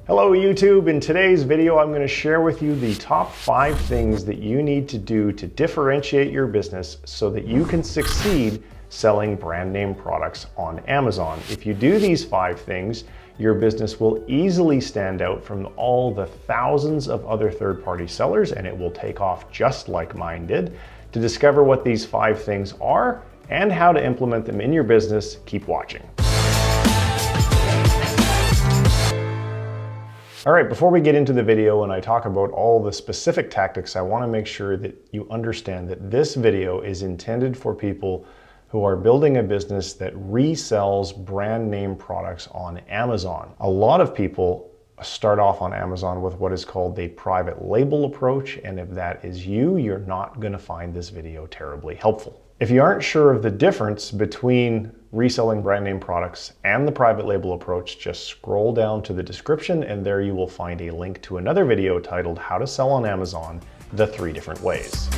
Hello YouTube, in today's video I'm going to share with you the top 5 things that you need to do to differentiate your business so that you can succeed selling brand name products on Amazon. If you do these 5 things, your business will easily stand out from all the thousands of other third-party sellers, and it will take off just like mine did. To discover what these 5 things are and how to implement them in your business, keep watching. All right, before we get into the video and I talk about all the specific tactics, I want to make sure that you understand that this video is intended for people who are building a business that resells brand name products on Amazon. A lot of people start off on Amazon with what is called a private label approach, and if that is you, you're not going to find this video terribly helpful. If you aren't sure of the difference between reselling brand name products and the private label approach, just scroll down to the description and there you will find a link to another video titled How to Sell on Amazon, the 3 different ways.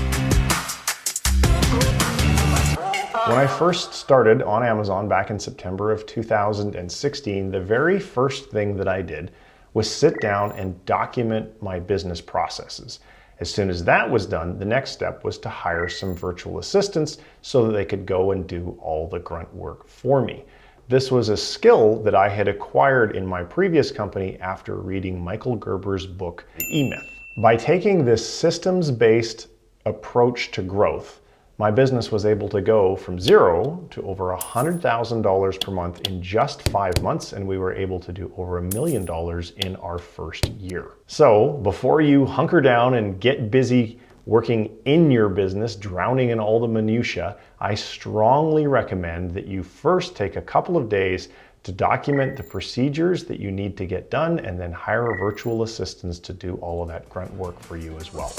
When I first started on Amazon back in September of 2016, the very first thing that I did was sit down and document my business processes. As soon as that was done, the next step was to hire some virtual assistants so that they could go and do all the grunt work for me. This was a skill that I had acquired in my previous company after reading Michael Gerber's book, The E-Myth. By taking this systems-based approach to growth, my business was able to go from 0 to over $100,000 per month in just 5 months, and we were able to do over $1 million in our first year. So before you hunker down and get busy working in your business, drowning in all the minutiae, I strongly recommend that you first take a couple of days to document the procedures that you need to get done, and then hire virtual assistants to do all of that grunt work for you as well.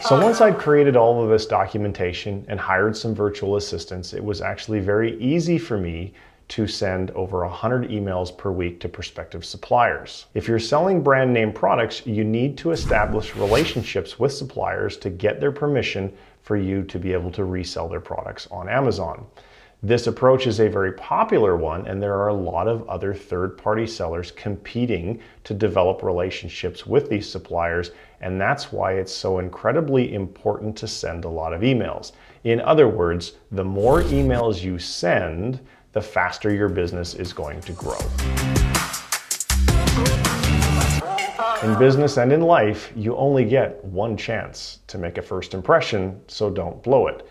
So once I'd created all of this documentation and hired some virtual assistants, it was actually very easy for me to send over 100 emails per week to prospective suppliers. If you're selling brand name products, you need to establish relationships with suppliers to get their permission for you to be able to resell their products on Amazon. This approach is a very popular one, and there are a lot of other third-party sellers competing to develop relationships with these suppliers, and that's why it's so incredibly important to send a lot of emails. In other words, the more emails you send, the faster your business is going to grow. In business and in life, you only get one chance to make a first impression, so don't blow it.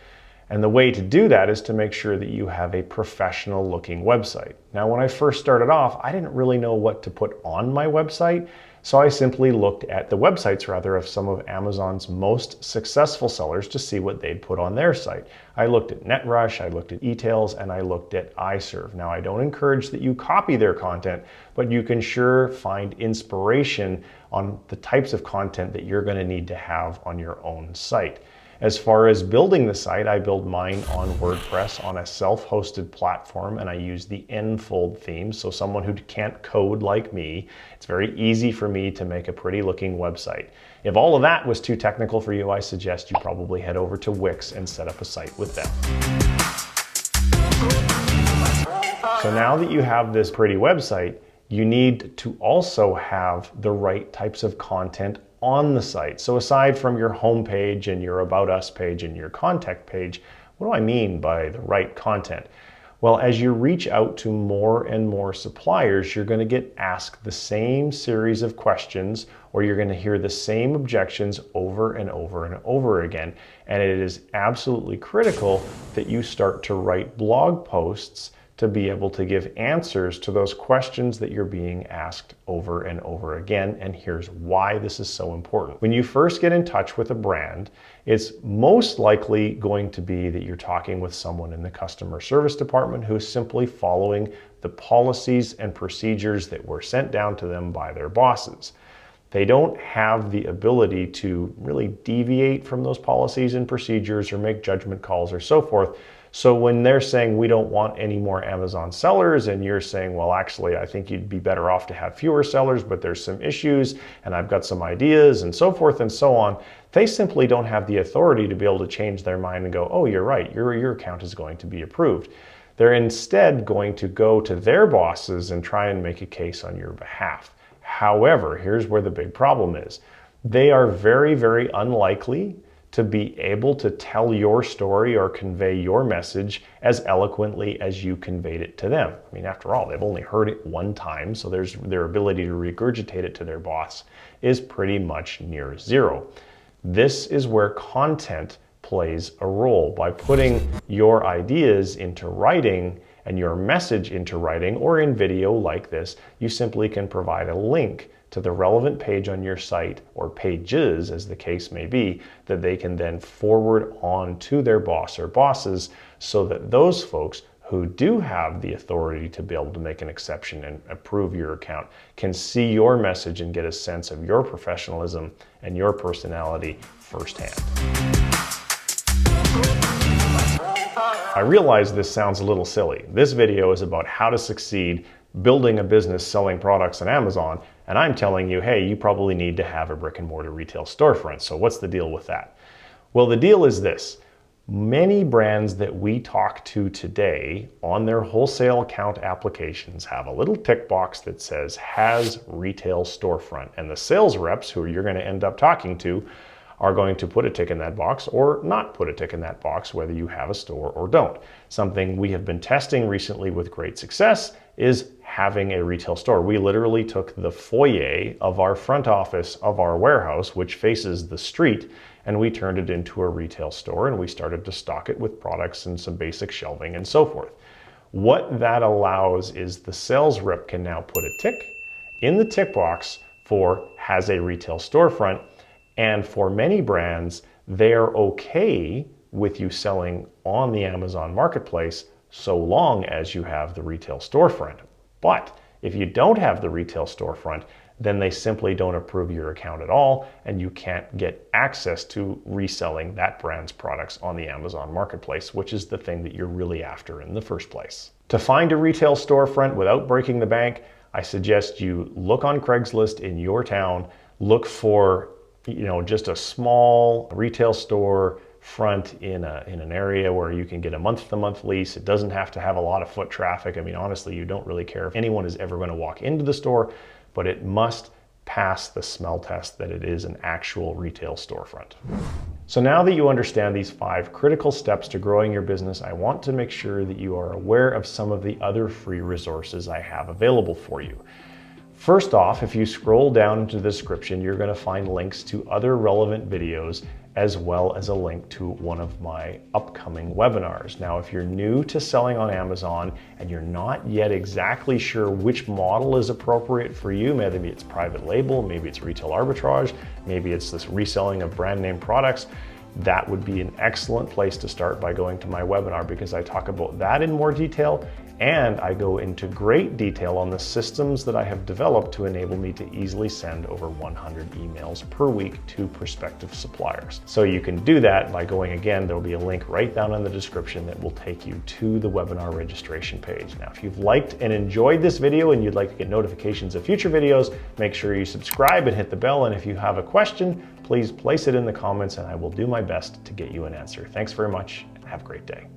And the way to do that is to make sure that you have a professional looking website. Now, when I first started off, I didn't really know what to put on my website, so I simply looked at the websites of some of Amazon's most successful sellers to see what they'd put on their site. I looked at NetRush, I looked at eTails, and I looked at iServe. Now, I don't encourage that you copy their content, but you can sure find inspiration on the types of content that you're going to need to have on your own site. As far as building the site, I build mine on WordPress on a self-hosted platform, and I use the Enfold theme. So someone who can't code like me, it's very easy for me to make a pretty looking website. If all of that was too technical for you, I suggest you probably head over to Wix and set up a site with them. So now that you have this pretty website, you need to also have the right types of content on the site. So aside from your home page and your About Us page and your contact page, what do I mean by the right content? Well, as you reach out to more and more suppliers, you're going to get asked the same series of questions, or you're going to hear the same objections over and over and over again. And it is absolutely critical that you start to write blog posts to be able to give answers to those questions that you're being asked over and over again. And here's why this is so important. When you first get in touch with a brand, it's most likely going to be that you're talking with someone in the customer service department who's simply following the policies and procedures that were sent down to them by their bosses. They don't have the ability to really deviate from those policies and procedures or make judgment calls or so forth. So when they're saying we don't want any more Amazon sellers, and you're saying, well, actually, I think you'd be better off to have fewer sellers, but there's some issues and I've got some ideas and so forth and so on, they simply don't have the authority to be able to change their mind and go, oh, you're right, your account is going to be approved. They're instead going to go to their bosses and try and make a case on your behalf. However, here's where the big problem is. They are very, very unlikely to be able to tell your story or convey your message as eloquently as you conveyed it to them. I mean, after all, they've only heard it one time, so their ability to regurgitate it to their boss is pretty much near zero. This is where content plays a role. By putting your ideas into writing and your message into writing or in video like this, you simply can provide a link to the relevant page on your site, or pages as the case may be, that they can then forward on to their boss or bosses, so that those folks who do have the authority to be able to make an exception and approve your account can see your message and get a sense of your professionalism and your personality firsthand. I realize this sounds a little silly. This video is about how to succeed building a business selling products on Amazon, and I'm telling you, hey, you probably need to have a brick and mortar retail storefront. So what's the deal with that? Well, the deal is this. Many brands that we talk to today on their wholesale account applications have a little tick box that says has retail storefront, and the sales reps who you're going to end up talking to are going to put a tick in that box or not put a tick in that box, whether you have a store or don't. Something we have been testing recently with great success is having a retail store. We literally took the foyer of our front office of our warehouse, which faces the street, and we turned it into a retail store, and we started to stock it with products and some basic shelving and so forth. What that allows is the sales rep can now put a tick in the tick box for has a retail storefront. And for many brands, they're okay with you selling on the Amazon marketplace so long as you have the retail storefront. But if you don't have the retail storefront, then they simply don't approve your account at all, and you can't get access to reselling that brand's products on the Amazon marketplace, which is the thing that you're really after in the first place. To find a retail storefront without breaking the bank, I suggest you look on Craigslist in your town, look for just a small retail store front in an area where you can get a month-to-month lease. It doesn't have to have a lot of foot traffic. I mean, honestly, you don't really care if anyone is ever going to walk into the store, but it must pass the smell test that it is an actual retail storefront. So now that you understand these 5 critical steps to growing your business, I want to make sure that you are aware of some of the other free resources I have available for you. First off, if you scroll down into the description, you're going to find links to other relevant videos, as well as a link to one of my upcoming webinars. Now, if you're new to selling on Amazon and you're not yet exactly sure which model is appropriate for you, maybe it's private label, maybe it's retail arbitrage, maybe it's this reselling of brand name products, that would be an excellent place to start by going to my webinar, because I talk about that in more detail, and I go into great detail on the systems that I have developed to enable me to easily send over 100 emails per week to prospective suppliers. So you can do that by going, again, there will be a link right down in the description that will take you to the webinar registration page. Now, if you've liked and enjoyed this video and you'd like to get notifications of future videos, make sure you subscribe and hit the bell. And if you have a question, please place it in the comments and I will do my best to get you an answer. Thanks very much and have a great day.